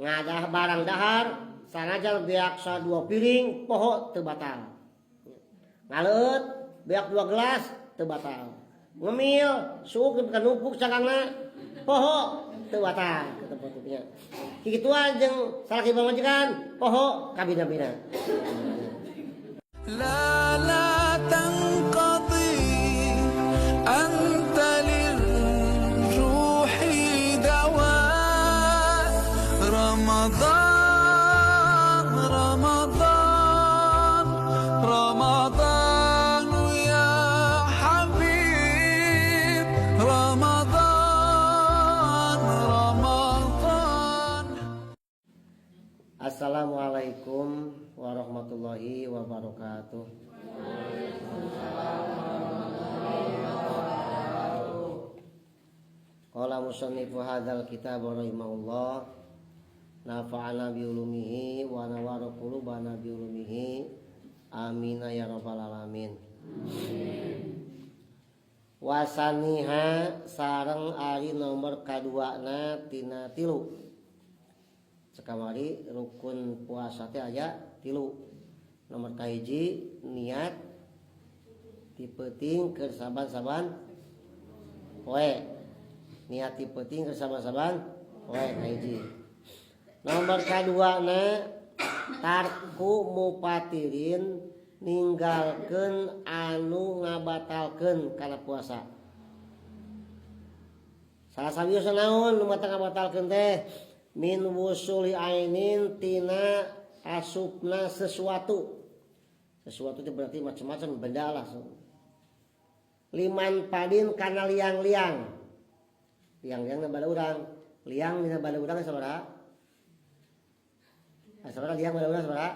ngadah barang dahar sanajan beak 2 piring poho teu batal. Ngaleut beak 2 gelas teu batal. Ngemil suuk kanupuk cangangna poho teu batal kitu potutnya. Kituan jeung salaki pamajikan poho kabina-bina. لا لا تنقضي أنت للروح دواء رمضان رمضان رمضان يا حبيب رمضان رمضان. Assalamualaikum warahmatullahi wabarakatuh. Qala musannifu hadzal kitab rahimahullah nafa'ana bi ulumihi wa nawara qulubana bi ulumihi amin ya rabbal alamin. Wasaniha sareng ari nomor kaduana tina 3. Sakamari rukun puasa teh aya 3. Nomor kahiji niat dipeuting keur saban-saban poe. Niat dipeuting keur saban-saban poe kahiji. Nomor kaduana tarku mupatirin ninggalkeun anu ngabatalkeun kana puasa. Salah sabieusa naon nu mata ngabatalkeun teh? Min wusuli ainin tina asupna sesuatu itu berarti macam-macam benda lah. Liman padin kana liang-liang na bala urang liang dina bala urang sabaraha liang bala urang sabaraha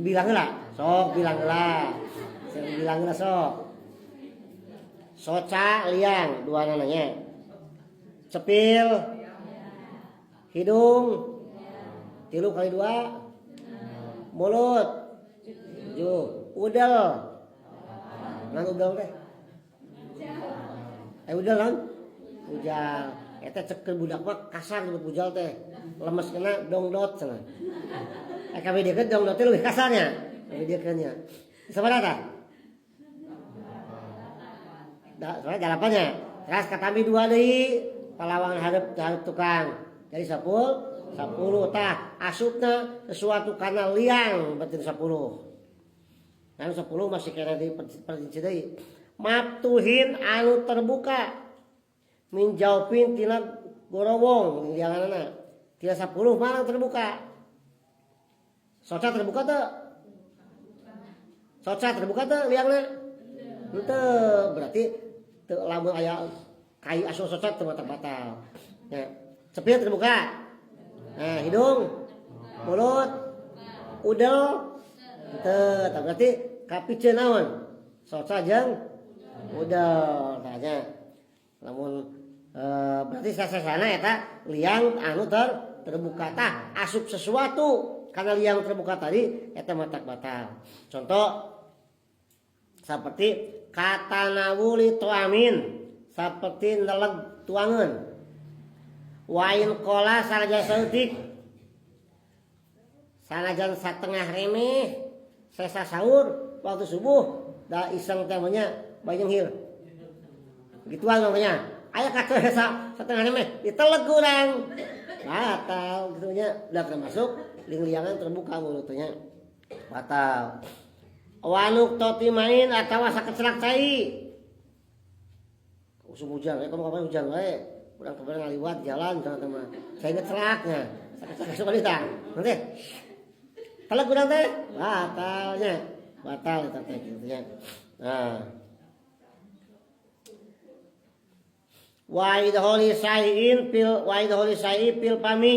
bilang heula sok bilang heula sok soca liang dua nananya cepil hidung 3 kali 2 mulut 7 udel ngan udel teh udel kan ujal eta cekel budak mah kasar disebut ujal teh lemes kena dongdot cenah kabeh deukeut dongdot teh leuwih kasarnya kabeh deukeutnya sabaraha tah soalnya dalapannya teras katambi 2 deui palawan hadap tukang jadi 10 tah asupna sesuatu kana liang berarti 10 kan 10 masih kena di perinci deui maftuhin anu terbuka min jaupin tina gorowong lianganna tina 10 mana terbuka soca terbuka teu liangna teu berarti teu lamun aya kai asup soca teu batal. Ya, cepil terbuka. Nah, hidung, mulut, udel teu berarti kapiceun naon? Soca jeung udel tanya. Lamun berarti sasana eta liang anu terbuka tah asup sesuatu karena liang terbuka tadi eta matak batal. Contoh seperti kata nawuli tuamin seperti neleg tuangan wain kola sanajan saeutik sanajan satengah remeh sesa sahur waktu subuh da iseng teh nya bayang hil gituan namanya aya kata satengah remeh diteleg urang batal gitu nya udah termasuk ling-liangan terbuka mulutnya batal wanuk toti main atawa sakecelak cai musim hujan, kamu kapan hujan wae, urang kemarin ngaliwat jalan teman-teman, saya inget celaknya, sakit sekali tak, nanti, kalau kurang teh, batal itu teh gitu ya. Nah, waidholi sai pil pami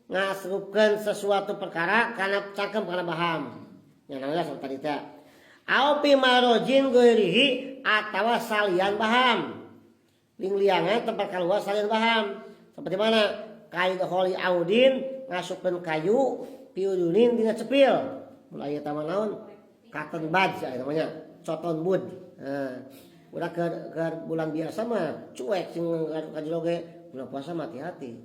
ngasrupkeun sesuatu perkara kana cangkem kana baham, yang namanya seperti tadi teh, au pi marojin geurihi atawa salian baham. Ling-liangan tempat keluar salian baham seperti mana kaid holi audin ngasupkeun kayu piudunin dina cepil mulai eta mah naon cotton bud namanya cotton bud. Udah ke bulan biasa mah cuek sing kajero ge bulan puasa mah hati-hati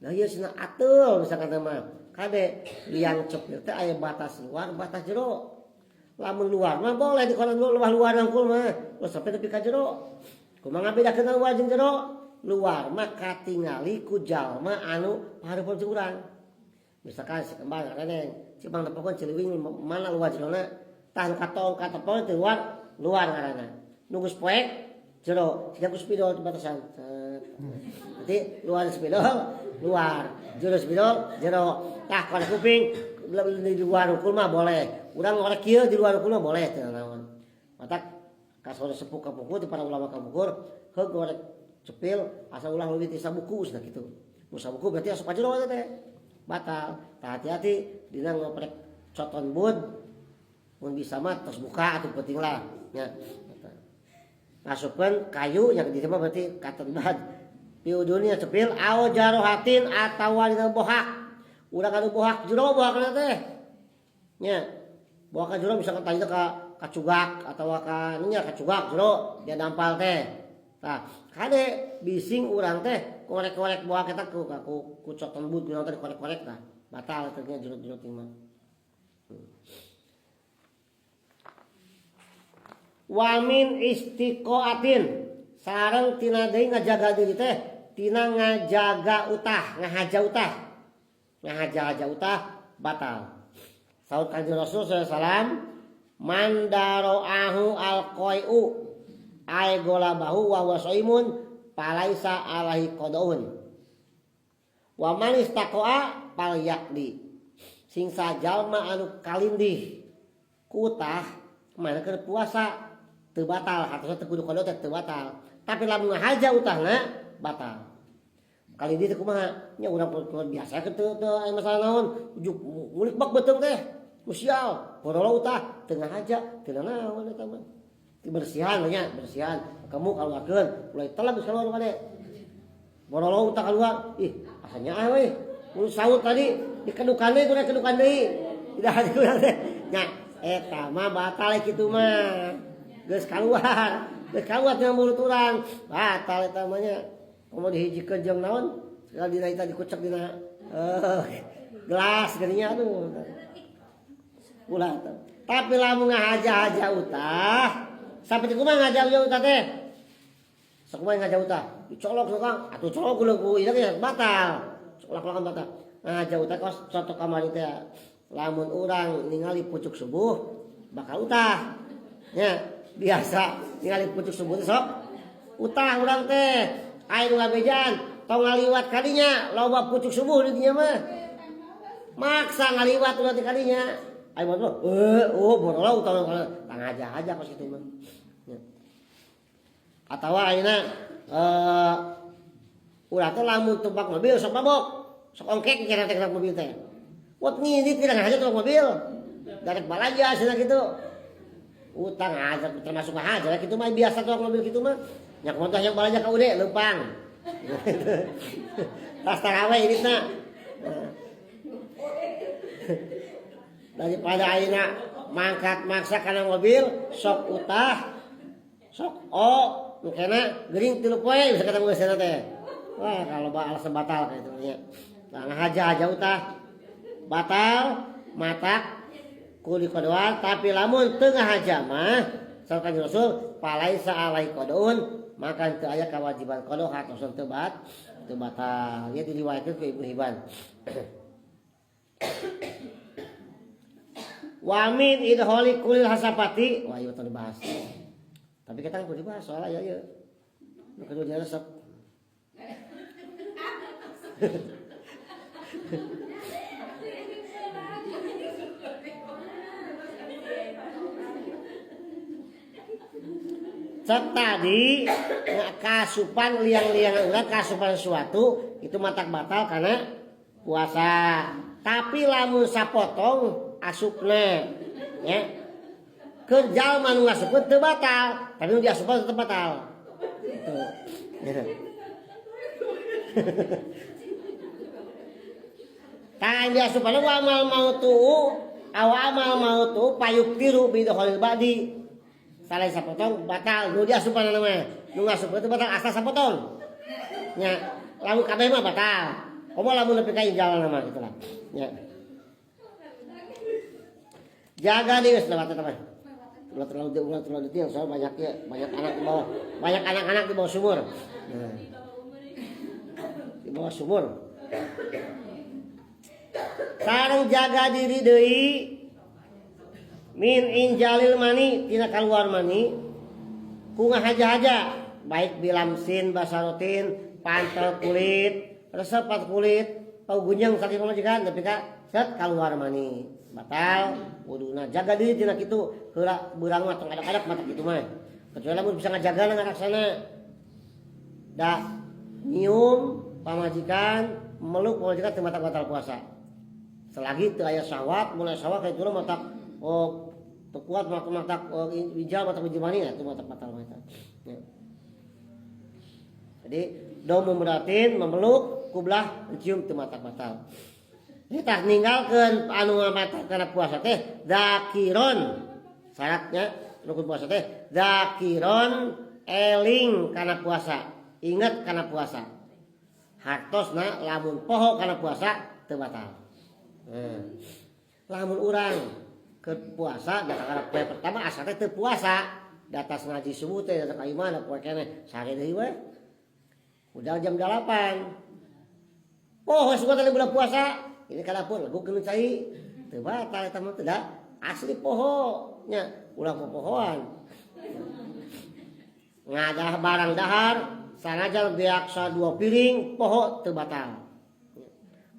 Nah ieu cenah atul misalkan teh mah kade liang cepil teh aya batas luar batas jero. Lamun luar mah boleh di kono luar hungkul mah terus sampai tepi ka jero. Kumaha ngabedakeun luar jeung jero? Luar mah katingali ku jalma anu pahareupeun jeung urang. Misalkan si kembang ngaraneng, si bang tepokeun ciliwing mana luar jerona? Tah nu katong katepon teh luar ngaranna. Nu geus poek jero, siga ku spidol di batasan. Berarti luar spidol luar, jero spidol jero. Tah kana kuping di luar hukul mah boleh. Urang ngorek kieu di luar hukul mah boleh teh naon. Matak kasore sepuh ka buku di para ulama ka bukur, heug ngorek cepil asa ulah leuwih ti sabuku cenah kitu. Nu sabuku berarti asup ka jero teh. Batal. Tah hati-hati dina ngoprek coton bud. Mun bisa mah tos buka atuh penting lah nya. Ngasupkeun kayu yang di mah berarti katerbat. Piudunya cepil au jarohatin atawa dina bohak. Urang anu bohak jero bohakna teh. Nya. Bohak jero misalkan tadi ka cugak atawa ka nya ka cugak jero dia dampal teh. Tah, kade bising urang teh korek-korek bohak eta ku coton but urang teh korek-korek tah. Batal teh nya jero-jero teh mah. Wa min istiqoatin sareng tina deui ngajaga diri teh tina ngajaga utah ngahaja utah ngahaja utah batal. Saud Kanjeng Rasul sallallahu alaihi wasallam mandaroahu alqai'u ay golabahu wa huwa shaimun palaisa alaihi qadaun wa man istaqoa palyaqdi sing sajalma anu kalindih kutah mana keur puasa teu batal hartosna teu kudu qada teu batal tapi lamun ngahaja utahna batal. Kalindih teh kumaha nya urang biasa teu aya masalah naon ujuk ngulik bak beuteung teh musial borolo utah teu ngahaja teu naon eta mah bersihan nya bersihan kamu kaluarkeun mulai telag geus kaluar kade borolo utah kaluar ih asanya ah we mun saut tadi dikedukan deui kudu kedukan deui tidak ada urang teh nya eta mah batal kitu mah geus kaluar teh mulut urang batal eta mah nya komo dihijikeun jeung naon sekali dina eta dikucek dina gelas geunya aduh ulah tapi lamun ngahaja-haja utah sampai kumaha ngahaja utah teh sok kumaha ngahaja utah dicolok sok atuh colok ku ieu ge batal colok-colokan batal ngahaja utah kos contoh kamari teh lamun urang ningali pucuk subuh bakal utah nya biasa ningali pucuk subuh sok utah urang teh aya nu ngabejan tong ngaliwat kadinya loba pucuk subuh di dinya mah maksa ngaliwat ulah ti kadinya ayo mah borolo utang aja pas kitu mah atawa ayeuna urang teh lamun tumpak mobil sok mabok sok ongkek kira teh mobil teh wat ngidit kira ngahaja tumpak mobil darek balaja cenah kitu utang aja termasuk aja kitu mah biasa tumpak mobil kitu mah nya montah yang balaja ka ude leumpang tas tarawih iritna daripada ayeuna mangkat maksa kana mobil sok utah sok mungkinna geuring 3 poe bisa kata geus teh wah kalau alasan batal kitu nya nah ngahaja utah batal matak kudu kodoan tapi lamun teu ngahaja mah saur Kanjeng Rasul palaisa alai qadaun maka teu aya kewajiban qada hartosan teu batal ieu diriwayatkeun ku Ibnu Hibban. Wa min idholi kulil hasapati wah ieu teh dibahas tapi kita kudu dibahas soal aya ieu nu kudu diresep cek tadi kasupan liang-liang urang kasupan sesuatu itu matak batal karena puasa tapi lamun sapotong asupna ya keur jalma nu ngasupkeun teu batal tapi nu diasupkeun tetep batal gitu tah diasupkeun wa amal mautu payuk tiru bidholil badi saleh sapotong batal nu diasupkeun mah nu ngasupkeun teu batal asal sapotong nya lamun kabeh mah batal Komo lamun nepi ka injal nama gitu lah. Ya. Jaga nih geus lewat teman. Ulah terlalu detail soal banyak anak di bawah. Banyak anak-anak di bawah sumur. Nah. Di bawah sumur. Sareng jaga diri deui min injalil mani tina kaluar mani ku ngahaja-haja baik bilamsin basarotin pantel kulit resepat kulit pau gunjang sakit pamajikan tapi ka set kaluar mani batal wuduna jaga diri tina kitu heula beurang mah tong adak-adak mata kitu mah kecuali lamun bisa ngajaga ngaraksana da nyium pamajikan meluk pamajikan teu mata batal puasa selagi teu aya syahwat mulai syahwat kayak itu mata kuat mata wijal mata wijimani ya itu mata batal mata ya. Jadi do memeratin memeluk kublah mencium teu mata batal kita ninggalkeun anu mata kana puasa teh zakiron syaratnya rukun puasa teh zakiron eling kana puasa inget kana puasa hartosna lamun poho kana puasa teu batal lamun urang ke puasa data kana poe pertama asa teh teu puasa datas ngaji subuh teh data ka imana poe keneh sare deui we udah jam 8 poho suka teh bulan puasa ini kana pun lagu keun cai teu batal eta mah teh da asli poho nya ulah pohoan ngadah barang dahar sanajan beak 2 piring poho teu batal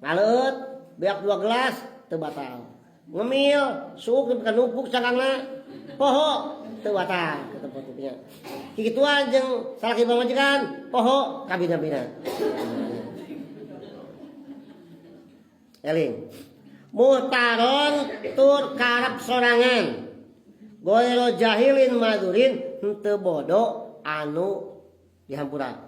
ngaleut beak 2 gelas teu batal ngemil suuk bukan nupuk cangangna poho teu batal kitu potnya kikituan jeung salaki pamajikan poho kabina-bina eling muhtaron tur karep sorangan goero jahilin madurin henteu bodo anu dihampura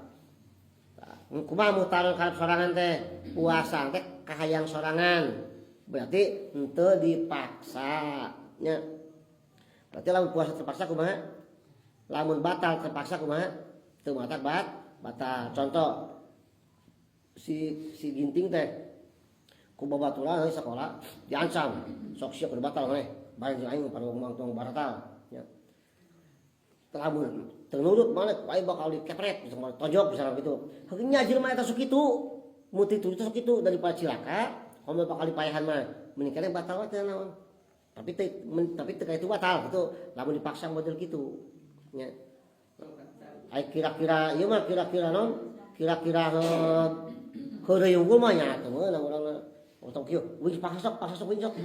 kumaha muhtaron karep sorangan teh puasa teh kahayang sorangan berarti henteu dipaksa nya berarti lamun puasa terpaksa kumaha lamun batal terpaksa kumaha teu batal contoh si ginting teh ku babaturan di sekolah diancam sok siap batal mah bareng jeung aing parang tong batal nya lamun teu nurut mah aing bakal dikepret sama tojok misalnya gitu heuh nya jelema eta sok kitu muti itu sok kitu daripada cilaka komo bakal dipayahan mah mending kana batal teh naon tapi teu itu batal gitu lamun dipaksa model kitu nya ai kira-kira ieu mah kira-kira naon kira-kira heureung unggul mah nya teu meunang urang otong kieu wih paksa sok wih sok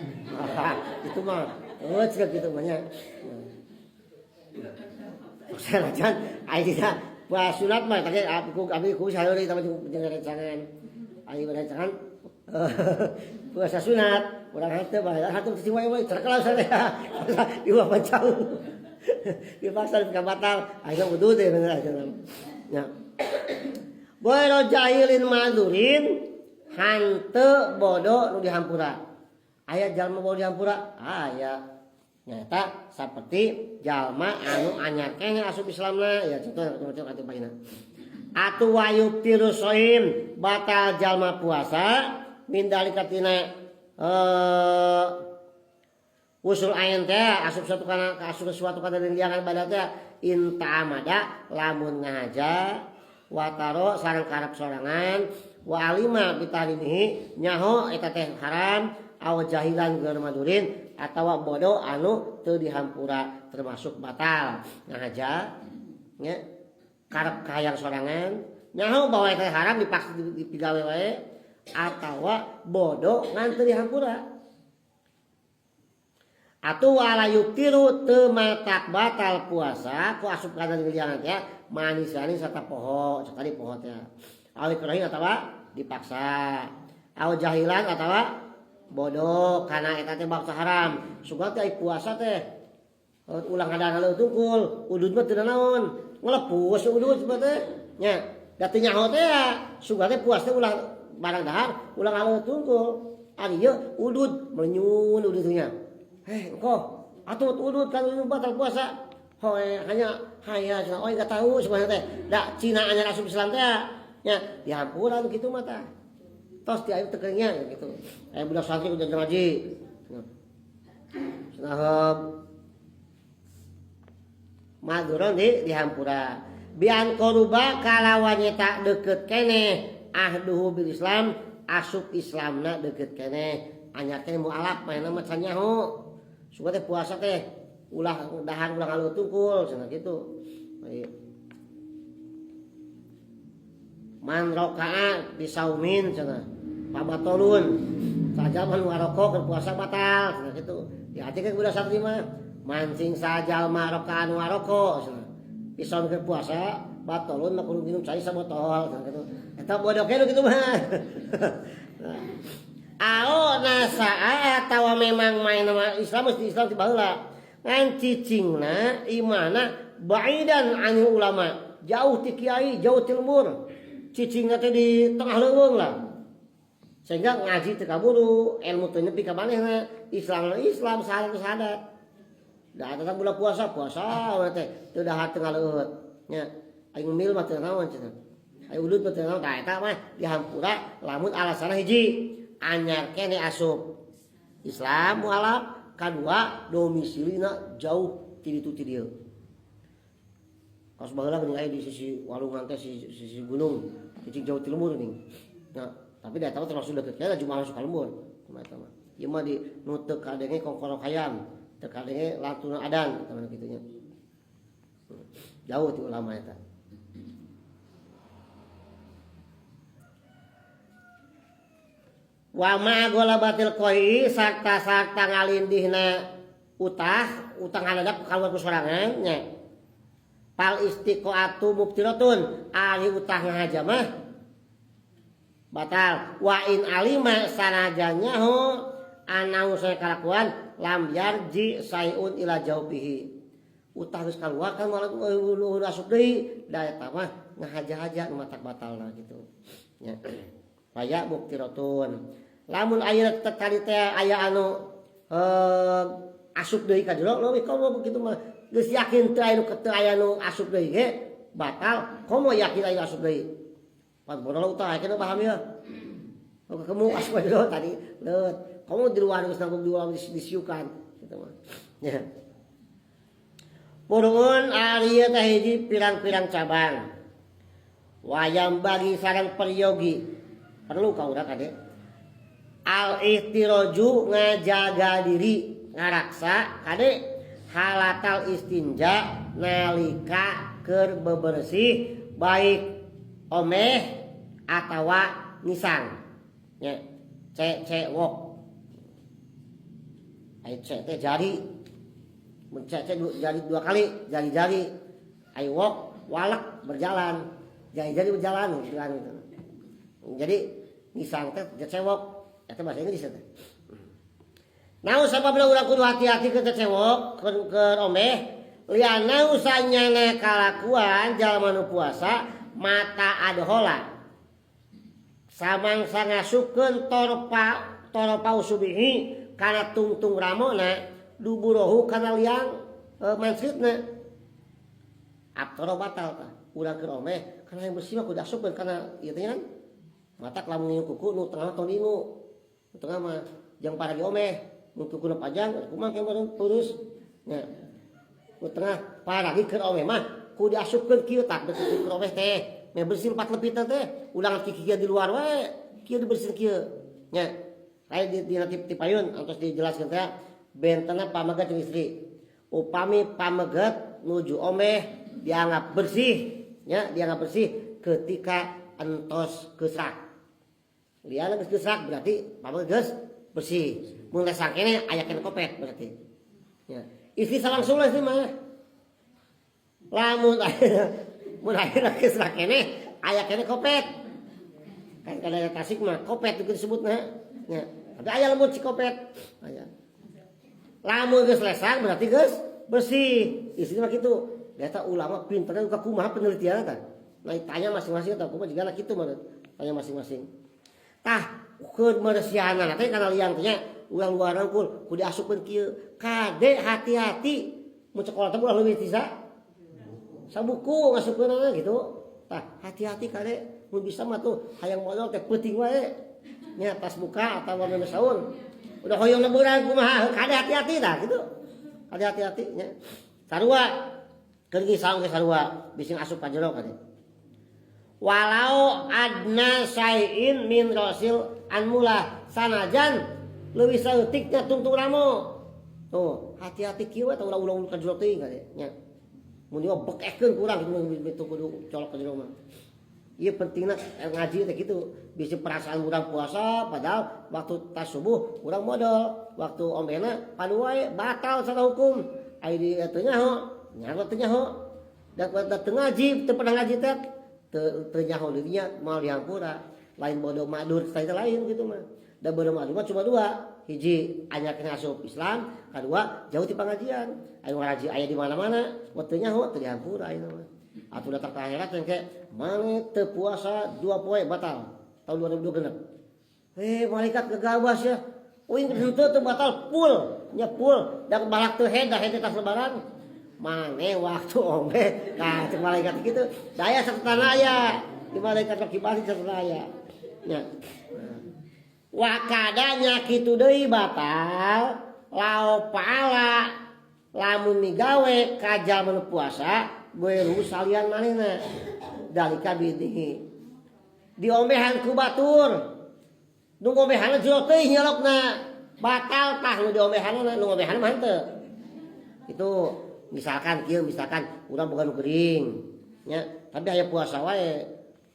itu mah cek gitu mah nya sanajan ai tidak puasa sunat mah tadi abi ku saeuri tama jeung rencangan ai rencangan puasa sunat urang teh bae hatur si wae terkelau sadaya ieu apa jauh dipaksa ka batal aya wudu teh bener nya boero jahilin madurin hanteu bodo nu dihampura aya jalma bodo dihampura aya nyata saperti jalma anu anyar keneh asup Islamna ya contoh atuh baina atu wayub tirusoim batal jalma puasa min dalika tina usul ayen teh asup suatu kana liangan badat teh inta amada lamun ngaja wataro sareng karep sorangan wa alima bitarimihi nyaho eta teh haram aw jahilan geus madurin atawa bodo anu teu dihampura termasuk batal ngaja nya karep kahayang sorangan nyaho bahwa eta haram dipaksa digawe wae atawa bodo ngan teu dihampura atuh wala yutiru teu matak batal puasa ku asup kana liangan teh manis-manis sarta poho sekali poho teh awik kerahin atawa dipaksa aw jahilan atawa bodoh karena eta teh baksa haram sugan teh puasa teh ulang kadang leuh tungkul udud mah teu naon nglepus udud teh nya da teu nyaho teh sugan teh puasa teh ulang barang dahar ulang leuh tungkul ari ieu udud melenyun udud nya engko atuh udud kalau batal puasa hoe hanya cenah oi enggak tahu sebenarnya teh da Cina anyar asup Islam teh nya dihampura kitu mah tah tos di ayu tekernya gitu. Aya budak santri udah ngaji. Nah, maduron di hampura. Bian koruba kalawanya tak deket kene ahduhu bil Islam asup Islamna deket kene anyar teh mualaf main nama sanyaho. Suka teh puasa teh ulah dahan ulah ngalu tungkul cenah kitu. Man roka'a bisaumin cenah pabatolun saja man waroko keur puasa batal cenah kitu diajekeun budak santri mah mancing sajal ma rokaan waroko cenah pisaun keur puasa batolun mah kudu minum cai sabotol cenah kitu eta bodoh kitu mah ao nasaa atawa memang main nama Islam mesti Islam ti baheula ngan cicingna imana baidan anil ulama jauh ti kiai jauh ti lembur cicingna teh di tengah leuweung lah. Sehingga ngaji teu kaburu, ilmu teu nepi ka manehna, Islam sahadat. Da eta bulan puasa we teh teu dahar tengah leuweut. Nya aing mil mah teu naon cenah. Aing ulut mah teu naon ta eta mah dihampura lamun alasanna hiji anyar kene asup Islam mualaf, kadua domisilina jauh ti ditu ti dieu. Kaos baheula geuning aya di sisi walungan teh sisi gunung, cicing jauh ti lembur ning. Nah, tapi da tahu termasuk deket kena cuma masuk ka lembur. Kumaha eta mah. Ieu mah di nu teu kadenge kokoro hayam, teu kadenge latuna adan teman kitu nya. Jauh ti ulama eta. Wa ma golabatil qoi sarta-sarta ngalindihna utang haladak kaluar ku sorangan nya. Pal istiqoatu mubtiratun ari utah ngahaja mah batal wa in alima sanajanya ho anau saya kalakuan lam yarji sayun ila jaubihi utah geus kaluar kan malah asup deui da eta mah ngahaja-haja nu matak batalna gitu nya paya mubtiratun lamun aya tadi teh aya anu asup deui ka jero leuwih komo kitu mah geus yakin teu aya nu teu aya nu asup deui ge batal komo yakin aya asup deui pan bodoh utah kena paham ya kamu asup deui tadi leut kamu di luar geus nanggung di ulang disiukan kitu mah ya purun ari teh hiji pirang-pirang cabang wayam bagi sareng peryogi perlu ka urang kade al ihtiraju ngajaga diri ngaraksa kade halatal istinja nalika keur bebersih baik omeh atawa nisang nya cewok ai teh jari mun jari dua kali jari-jari ai wok walak berjalan jari-jari berjalan gitu. Jadi nisang teh cewok eta bahasa Inggris teh. Nah, sababna urang kudu hati-hati ke cewek ke omeh liana usahanya kalakuan jalma nu puasa mata adhola samangsa ngasupkeun torpa usubihi kana tungtung ramona duburohu kana liang mansitna aptoro batal tah urang keur omeh kana yang bersih mah kudu asupkeun kana ieu teh kan matak lamun ngieu kuku nu tengah tong dingu nu tengah mah jang paragi omeh untuk kuna pajang kumaha kemarin terus nya ku tengah paragi keur omeh mah ku diasupkeun kieu tak deket keur omeh teh me bersih 4 lepitna teh ulang kieu di luar wae kieu dibersih kieu nya aya di tipayun antos dijelaskeun teh bentena pamaget jeung istri upami pamaget nuju omeh dianggap bersih nya dianggap bersih ketika entos geusrak liana geus geusrak berarti pamaget geus bersih mun sangkene aya kene kopet berarti ya istri langsung lah sih mah lamun mun aya geus kene aya kene kopet kan kada tasik mah kopet itu disebutna nya tapi aya lembut si kopet aya lamun geus lesang berarti geus bersih istri mah kitu eta ulama pinter ka kumaha penelitian tah nah tanya masing-masing tah kumaha jigana kitu mah tanya masing-masing tah keur meresiana teh kana liang teh ulang luar rangkul kudu diasupkeun kieu kade hati-hati mun sekolah teh ulah leuwih tisa sabuku ngasupkeunna gitu tah hati-hati kade mun bisa mah tuh hayang modal teh peuting wae nya pas buka atau mau sahur udah hoyong leburan kumaha kada hati-hati dah gitu kada hati-hati nya sarua keur ngisang ke sarua bising asup ka jero kade walau adna sayin min rasil an mula sanajan leuwih saeutiknya tungtung ramo tuh hati-hati kieu eta ulah-ulah ka jero teuing kade nya mun ieu bekekeun kurang gitu kudu colok ka jero mah. Iya pentingnya ngaji teh gitu. Bisa perasaan urang puasa padahal waktu tas subuh urang modal, waktu ombena padu wae batal secara hukum. Ai di teu nyaho, nyaho teu nyaho. Da teu ngaji, teu pernah ngaji teh teu nyaho dinya moal dihampura. Lain bodoh madur teh lain gitu mah. Da bodoh madur mah cuma dua. Hiji anyakeun asup Islam, kadua jauh ti pangajian. Anu ngaji aya di mana-mana, teu nyaho teu dihampura ieu mah. Atuh datang ke akhirat yang kayak mana teu puasa 2 poe batal tahun 2026. Malaikat gegabas ya. Uing henteu teu batal full, nya full da balak teu hedah tas lebaran. Mane waktu ombe nah cek malaikat kitu. Daya sertana aya di malaikat laki balik sertana aya. Nya. Wakadanya kitu deui batal lao paala lamun migawe ka jalma puasa gue salian manehna dalika bidihi diombehan ku batur nu ngombehanna jero teuing nyolokna batal tah nu diombehanna nu ngombehanna mah henteu itu misalkan urang boga nu geuring nya tapi aya puasa wae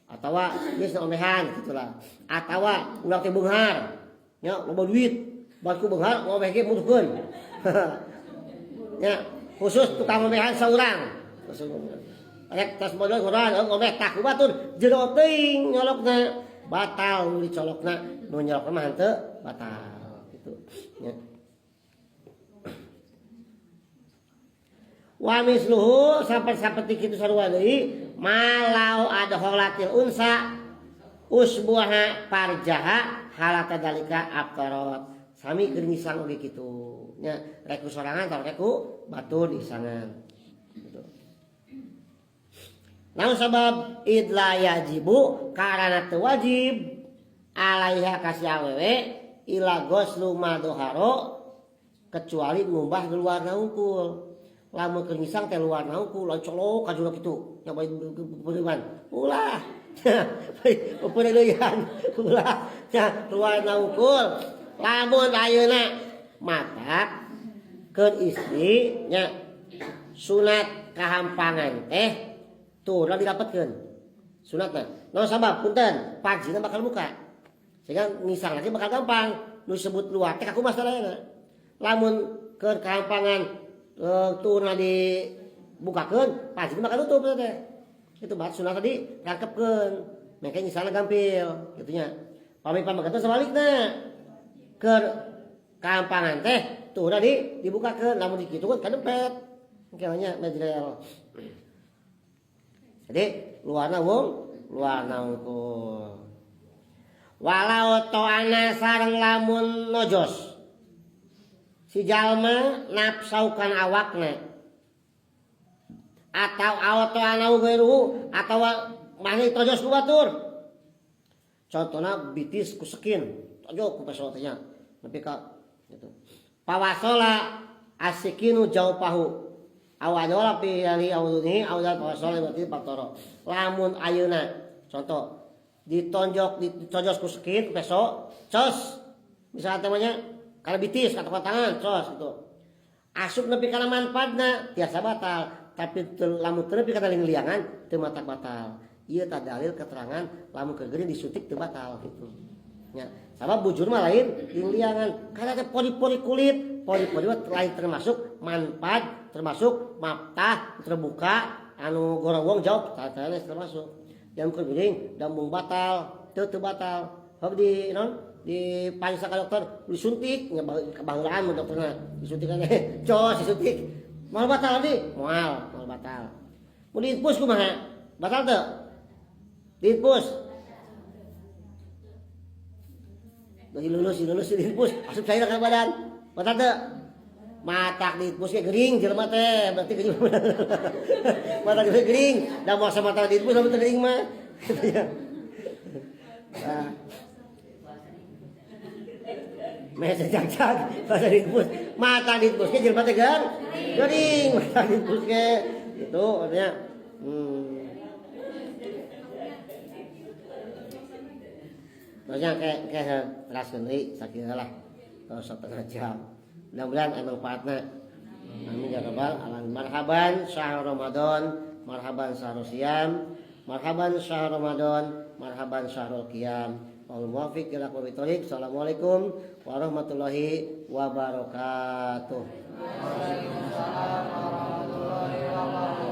atawa geus ombehan gitulah atawa urang teh beunghar nya loba duit baku beunghar ngombe ge muduhkeun nya khusus tukang ombehan saurang rek tas modal Quran ngomeh tak batur jero teuing nyolokna batal nu dicolokna nu nyolokna mah henteu batal gitu nya wa misluhu saperti kitu sarua deui malau ada holatil unsa usbuha parjaha halata dalika aftarat sami keur ngisang oge kitu nya rek sorangan tah rek batur disangan gitu. Namun sabab idla yajibu karena teu wajib alaiha kasih awewe ila goslu madoharo kecuali ngubah luar naungkul lamun keur ngisang teh luar naungkul loncolok ka jero kitu nyobain beureungan ulah peureuyan ulah luar naungkul lamun ayeuna matak keur istri nya sunat kahampangan teh tuh udah didapatkan sunatnya no sabab punten pagina bakal buka sehingga ngisang lagi bakal gampang nu sebut luar teh aku masalahnya lamun ke kampangan tuh na dibukakeun pagina bakal tutup teh itu bat sunat tadi rangkepkeun maka ngisangna gampil gitunya pami pamageun sabalikna ke kampangan teh tuh udah dibukakeun lamun dikitu kan kadempet kayaknya majrel. Jadi luar naungkul. Walau toana sareng lamun nojos. Si jalma nafsaukan awakna. Atau awatoana ugairu atau mani tojos ku batur. Contohna bitis ku sekin, tojok ku pesotnya. Nepi ka gitu. Pawasola asikinu jauh pahu. Awadola pilih awuduni awdal pawasola berarti paktoro. Lamun ayeuna contoh ditonjok ditojos ku sekin peso cos misalnya temanya kana bitis kata tangan cos gitu. Asup nepi kana manfaatna tiasa batal tapi lamun teu nepi kana liang-liangan teu matak batal. Ieu tah dalil keterangan lamun keugeureun disuntik teu batal gitu. Nya sabab bujur mah lain liang-liangan karena teh pori-pori kulit pori-pori lain termasuk manfaat termasuk maftah terbuka anu gorowong jauh tah termasuk jam keuring dambung batal teu batal hab di non di pansa ka dokter disuntik nya kabanggaan mun dokterna disuntikan cos disuntik mal batal di mal batal mun diinfus kumaha batal teu diinfus bagi lulus diinfus asup cair ka badan batal teu matak diinfus ge geuring jelema teh berarti geuning mata geuring da moal mata diinfus lamun teu geuring mah Mesa jag-jag bahasa ditebus. Mata ditebus ke jelema teh gan. Geuning mata ditebus ke. Itu artinya Terusnya kayak teraskeun deui sakieu lah. Terus setengah jam. Mudah-mudahan emang manfaatna. Amin ya rabbal alamin. Marhaban syahr Ramadan, marhaban syahrul siyam, marhaban syahr Ramadan, marhaban syahrul qiyam. Wal muwaffiq ila aqwamit thoriq. Assalamualaikum warahmatullahi wabarakatuh. Waalaikumsalam warahmatullahi wabarakatuh.